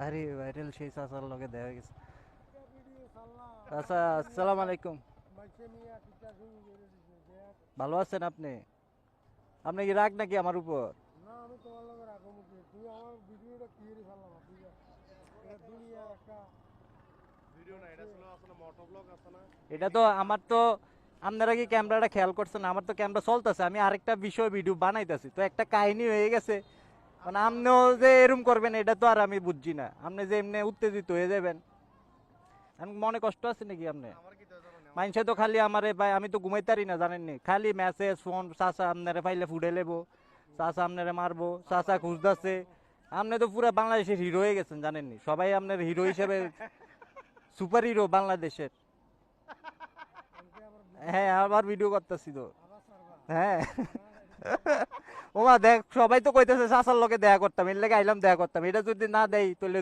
আরে ভাইরাল সেই চাচার লগে দেখা গেছে। আচ্ছা, আসসালামু আলাইকুম। ভালো আছেন আপনি? আপনি কি রাগ নাকি আমার উপর? না আমি তোমার লগে রাখবো কি তুই আমার ভিডিওটা ক্লিয়ারই ফেললাম ঠিক আছে এটা দুনিয়ার একটা ভিডিও না এটা ছিল আসলে মোটো ব্লগ আছে না এটা তো আমার তো, আপনারা কি ক্যামেরাটা খেয়াল করছেন? আমার তো ক্যামেরা চলতেছে, আমি আরেকটা বিষয় ভিডিও বানাইতেছি, তো একটা কাহিনী হয়ে গেছে। মানে আপনিও যে এরম করবেন এটা তো আর আমি বুঝছি না। আপনি যে এমনি উত্তেজিত হয়ে যাবেন, আমি মনে কষ্ট আছে নাকি আপনি? আমার কি তো জানেন মানুষে তো খালি আমারে ভাই, আমি তো ঘুমাইতারি না জানেননি, খালি মেসেজ ফোন, চাচা আপনারে পাইলে ফুডে লেবো, চাচা আপনারে মারবো, চাচা খুঁজতেছে। আপনি তো পুরো বাংলাদেশের হিরো হয়ে গেছেন জানেননি, সবাই আপনার হিরো হিসেবে সুপার হিরো বাংলাদেশের। হ্যাঁ, আবার ভিডিও করতেছি তো। আবার সারবা হ্যাঁ। ওমা দেখ, সবাই তো কইতেছে চাচার লগে দেখা করতাম, এর লেগে আইলাম দেখা করতাম, এটা যদি না দেই তাহলে